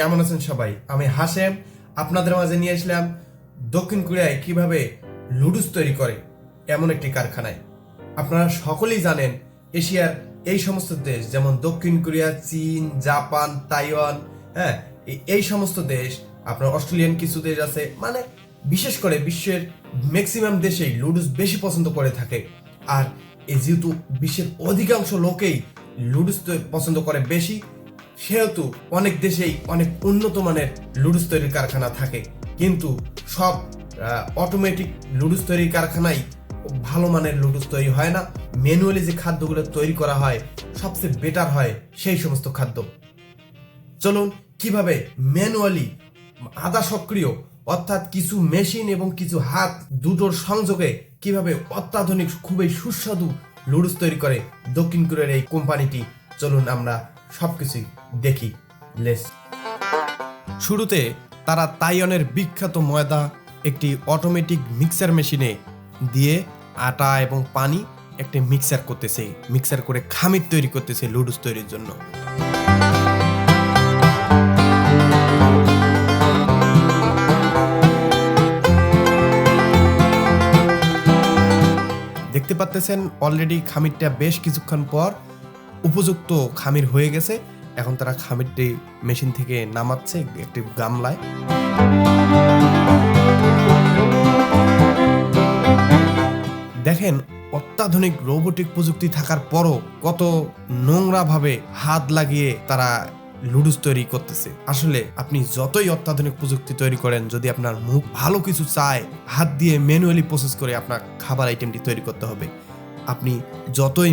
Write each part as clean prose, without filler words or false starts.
কেমন আছেন সবাই? আমি হাশেম আপনাদের মাঝে নিয়ে আসলাম দক্ষিণ কোরিয়ায় কিভাবে লুডুস তৈরি করে এমন একটি কারখানায়। আপনারা সকলেই জানেন এশিয়ার এই সমস্ত দেশ যেমন দক্ষিণ কোরিয়া, চীন, জাপান, তাইওয়ান, হ্যাঁ, এই সমস্ত দেশ, আপনার অস্ট্রেলিয়ান কিছু দেশ আছে, মানে বিশেষ করে বিশ্বের ম্যাক্সিমাম দেশেই লুডুস বেশি পছন্দ করে থাকে। আর এই যেহেতু বিশ্বের অধিকাংশ লোকেই লুডুস পছন্দ করে বেশি, সেহেতু অনেক দেশেই অনেক উন্নত মানের লুডুস তৈরির কারখানা থাকে। কিন্তু সব অটোমেটিক লুডুস তৈরির কারখানায় ভালো মানের লুডুস তৈরি হয় না। ম্যানুয়ালি যে খাদ্যগুলো তৈরি করা হয় সবচেয়ে বেটার হয় সেই সমস্ত খাদ্য। চলুন কিভাবে ম্যানুয়ালি আধা সক্রিয় অর্থাৎ কিছু মেশিন এবং কিছু হাত দুটোর সংযোগে কিভাবে অত্যাধুনিক খুবই সুস্বাদু লুডুস তৈরি করে দক্ষিণ কোরিয়ার এই কোম্পানিটি। চলুন আমরা সবকিছুই দেখি। শুরুতে তারা তাইওয়ানের বিখ্যাত ময়দা একটি অটোমেটিক মিক্সার মেশিনে দিয়ে আটা এবং পানি একটি মিক্সার করে খামির তৈরি করতেছে লুডুস তৈরির জন্য। দেখতে পাচ্ছেন অলরেডি খামিরটা বেশ কিছুক্ষণ পর উপযুক্ত খামির হয়ে গেছে। এখন তারা খামিরটি মেশিন থেকে নামাচ্ছে একটি গামলায়। দেখেন অত্যাধুনিক রোবোটিক প্রযুক্তি থাকার পরও কত নোংরা ভাবে হাত লাগিয়ে তারা লুডুস তৈরি করতেছে। আসলে আপনি যতই অত্যাধুনিক প্রযুক্তি তৈরি করেন, যদি আপনার মুখ ভালো কিছু চায়, হাত দিয়ে ম্যানুয়ালি প্রসেস করে আপনার খাবার আইটেমটি তৈরি করতে হবে। আপনি যতই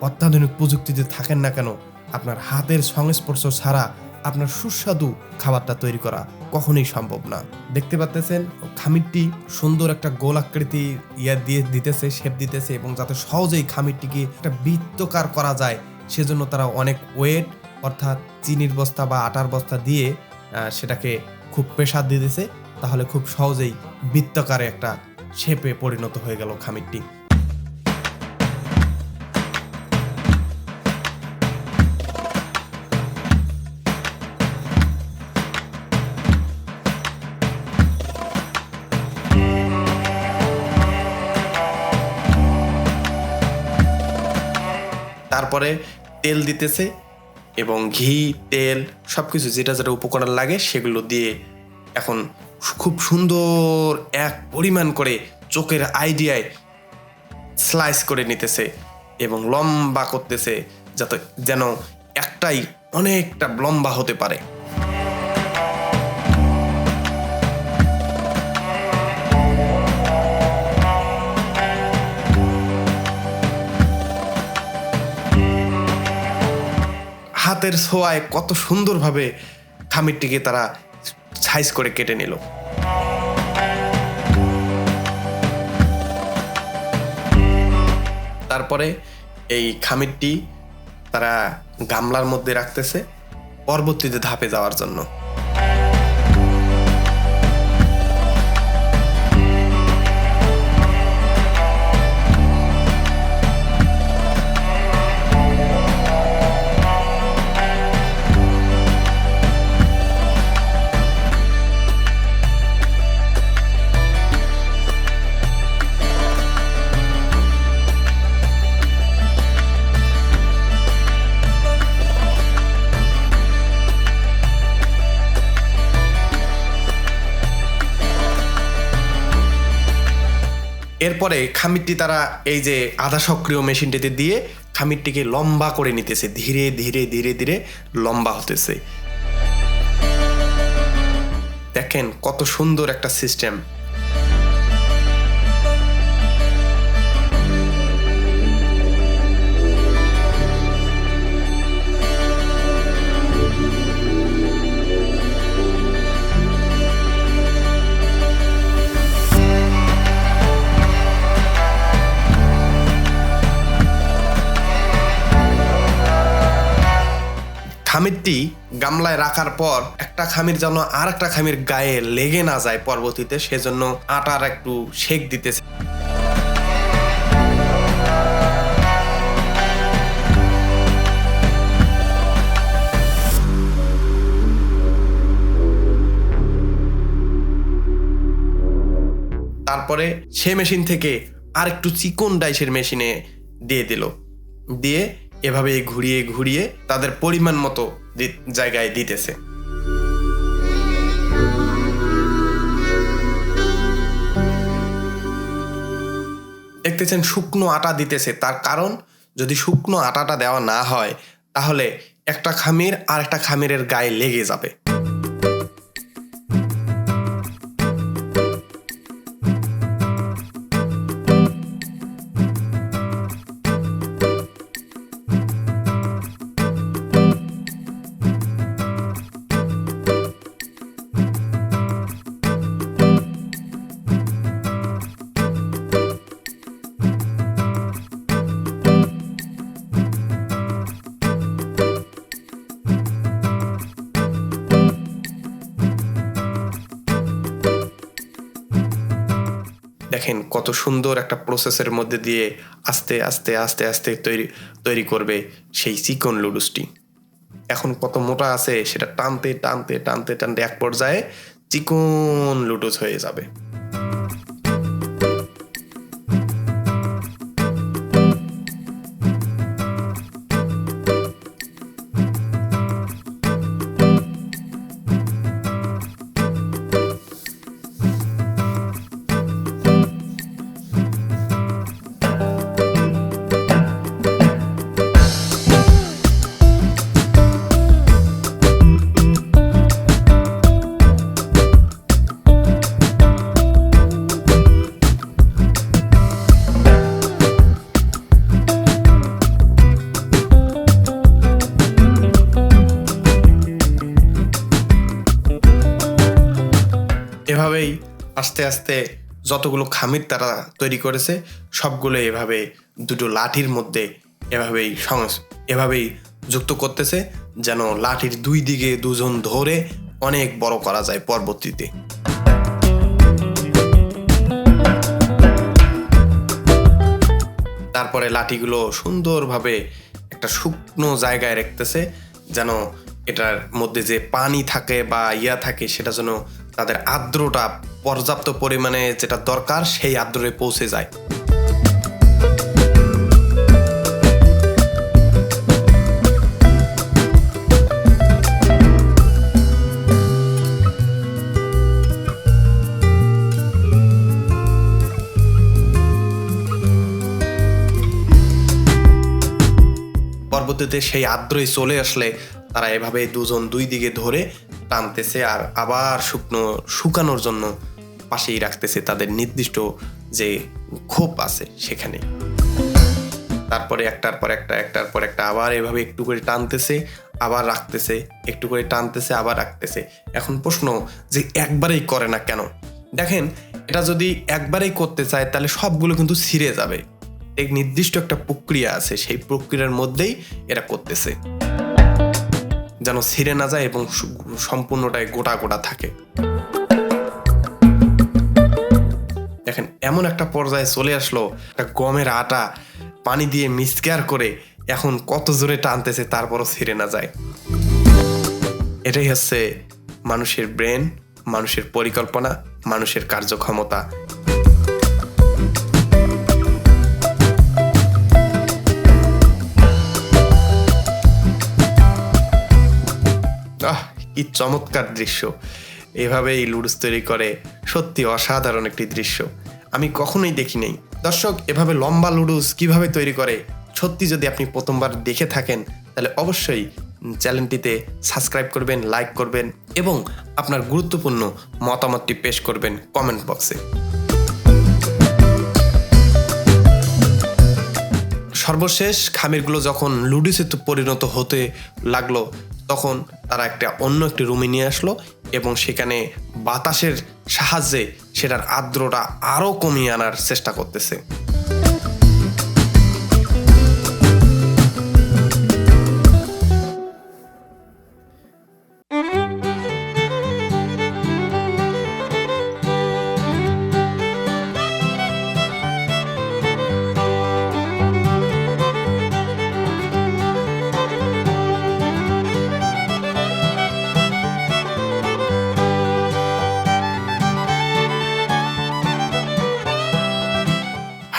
অত্যাধুনিক প্রযুক্তিতে থাকেন না কেন, আপনার হাতের সংস্পর্শ ছাড়া আপনার সুস্বাদু খাবারটা তৈরি করা কখনোই সম্ভব না। দেখতে পাচ্ছেন খামিরটি সুন্দর একটা গোল আকৃতি দিয়ে দিতেছে, শেপ দিতেছে, এবং যাতে সহজেই খামিরটিকে একটা বৃত্তকার করা যায় সেজন্য তারা অনেক ওয়েট অর্থাৎ চিনির বস্তা বা আটার বস্তা দিয়ে সেটাকে খুব প্রেসার দিতেছে, তাহলে খুব সহজেই বৃত্তাকারে একটা শেপে পরিণত হয়ে গেল খামিরটি। তারপরে তেল দিতেছে এবং ঘি, তেল সবকিছু যেটা যেটা উপকরণ লাগে সেগুলো দিয়ে এখন খুব সুন্দর এক পরিমাণ করে চোখের আইডিয়ায় স্লাইস করে নিতেছে এবং লম্বা করতেছে, যাতে যেন একটাই অনেকটা লম্বা হতে পারে। হাতের ছোঁয়ায় কত সুন্দরভাবে খামিরটিকে তারা সাইজ করে কেটে নিল। তারপরে এই খামিরটি তারা গামলার মধ্যে রাখতেছে পরবর্তীতে ধাপে যাওয়ার জন্য। এরপরে খামিরটি তারা এই যে আধা সক্রিয় মেশিনটিতে দিয়ে খামিরটিকে লম্বা করে নিতেছে, ধীরে ধীরে ধীরে ধীরে লম্বা হতেছে। দেখেন কত সুন্দর একটা সিস্টেম। খামিরটি গামলায় রাখার পর একটা খামির যেন আর একটা খামির গায়ে লেগে না যায় পরবর্তীতে, সেজন্য আটার একটু শেক দিতেছে। তারপরে সে মেশিন থেকে আর একটু চিকন ডাইসের মেশিনে দিয়ে দিল, দিয়ে এভাবে ঘুরিয়ে ঘুরিয়ে তাদের পরিমাণ মতো জায়গায় দিতেছে। দেখতেছেন শুকনো আটা দিতেছে, তার কারণ যদি শুকনো আটাটা দেওয়া না হয় তাহলে একটা খামির আর একটা খামিরের গায়ে লেগে যাবে। দেখেন কত সুন্দর একটা প্রসেসের মধ্যে দিয়ে আস্তে আস্তে আস্তে আস্তে তৈরি করবে সেই চিকন লুডুসটি। এখন কত মোটা আছে সেটা টানতে টানতে টানতে টানতে এক পর্যায়ে চিকন লুডুস হয়ে যাবে। এভাবেই আস্তে আস্তে যতগুলো খামির তারা তৈরি করেছে সবগুলো এভাবে দুটো লাঠির মধ্যে এভাবেই যুক্ত করতেছে, যেন লাঠির দুই দিকে দুজন ধরে অনেক বড় করা যায় পরবর্তীতে। তারপরে লাঠিগুলো সুন্দরভাবে একটা শুকনো জায়গায় রাখতেছে, যেন এটার মধ্যে যে পানি থাকে বা থাকে সেটা যেন তাদের আর্দ্রতা পর্যাপ্ত পরিমাণে যেটা দরকার সেই আর্দ্রতায় পৌঁছে যায়। পরবর্তীতে সেই আর্দ্রই চলে আসলে তারা এভাবে দুজন দুই দিকে ধরে টানতেছে আর আবার শুকানোর জন্য পাশেই রাখতেছে তাদের নির্দিষ্ট যে খোপ আছে সেখানে। তারপরে একটার পর একটা আবার এভাবে একটু করে টানতেছে আবার রাখতেছে, একটু করে টানতেছে আবার রাখতেছে। এখন প্রশ্ন যে একবারেই করে না কেন? দেখেন, এটা যদি একবারেই করতে চায় তাহলে সবগুলো কিন্তু ছিঁড়ে যাবে। এক নির্দিষ্ট একটা প্রক্রিয়া আছে, সেই প্রক্রিয়ার মধ্যেই এরা করতেছে যেন ছিঁড়ে না যায় এবং সম্পূর্ণটাই গোটা গোটা থাকে। দেখেন এমন একটা পর্যায়ে চলে আসলো, একটা গমের আটা পানি দিয়ে মিক্সচার করে এখন কত জোরে টানতেছে তারপরও ছিঁড়ে না যায়। এটাই হচ্ছে মানুষের ব্রেন, মানুষের পরিকল্পনা, মানুষের কার্যক্ষমতা। কি চমৎকার দৃশ্য! এভাবেই লুডুস তৈরি করে, সত্যি অসাধারণ একটি দৃশ্য, আমি কখনোই দেখি নাই। দর্শক, এভাবে লম্বা লুডুস কিভাবে তৈরি করে সত্যি যদি আপনি প্রথমবার দেখে থাকেন তাহলে অবশ্যই চ্যানেলটিতে সাবস্ক্রাইব করবেন, লাইক করবেন এবং আপনার গুরুত্বপূর্ণ মতামতটি পেশ করবেন কমেন্ট বক্সে। সর্বশেষ খামিরগুলো যখন লুডুসে পরিণত হতে লাগলো তখন তারা অন্য একটি রুমে নিয়ে আসলো এবং সেখানে বাতাসের সাহায্যে সেটার আর্দ্রতা আরও কমিয়ে আনার চেষ্টা করতেছে।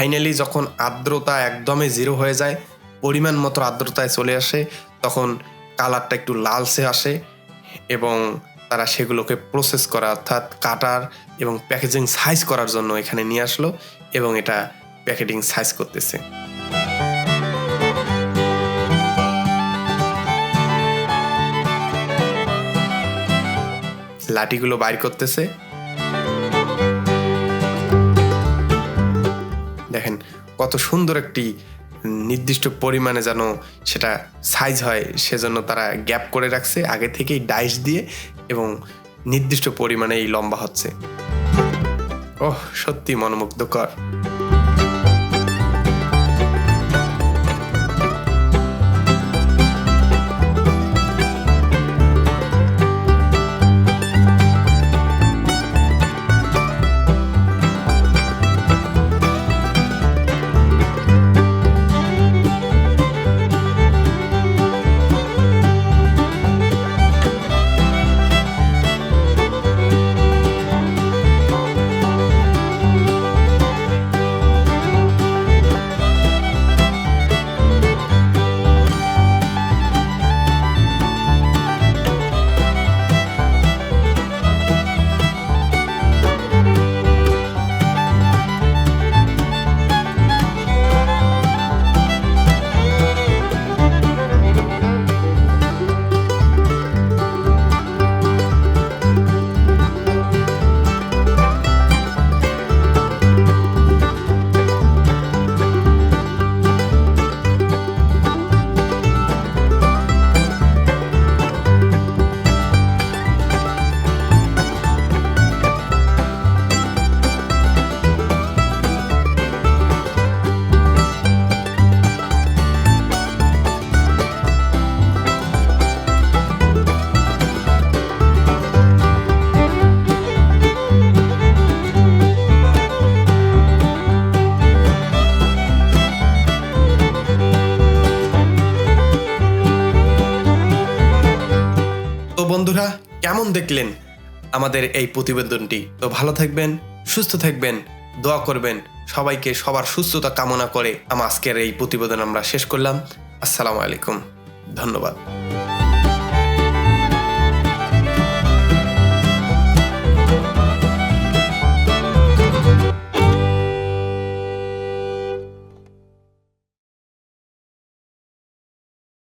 ফাইনালি যখন আর্দ্রতা একদমই জিরো হয়ে যায়, পরিমাণ মতো আর্দ্রতায় চলে আসে, তখন কালারটা একটু লালচে আসে এবং তারা সেগুলোকে প্রসেস করা অর্থাৎ কাটার এবং প্যাকেজিং সাইজ করার জন্য এখানে নিয়ে আসলো এবং এটা প্যাকেটিং সাইজ করতেছে। লাঠিগুলো বাইর করতেছে। দেখেন কত সুন্দর একটি নির্দিষ্ট পরিমাণে যেন সেটা সাইজ হয়, সেজন্য তারা গ্যাপ করে রাখছে আগে থেকেই ডাইস দিয়ে এবং নির্দিষ্ট পরিমাণে এই লম্বা হচ্ছে। ওহ, সত্যি মনোমুগ্ধকর। বন্ধুরা, কেমন দেখলেন আমাদের এই প্রতিবেদনটি? তো ভালো থাকবেন, সুস্থ থাকবেন, দোয়া করবেন। সবাইকে সবার সুস্থতা কামনা করে আজকের এই প্রতিবেদন আমরা শেষ করলাম। আসসালামু আলাইকুম, ধন্যবাদ।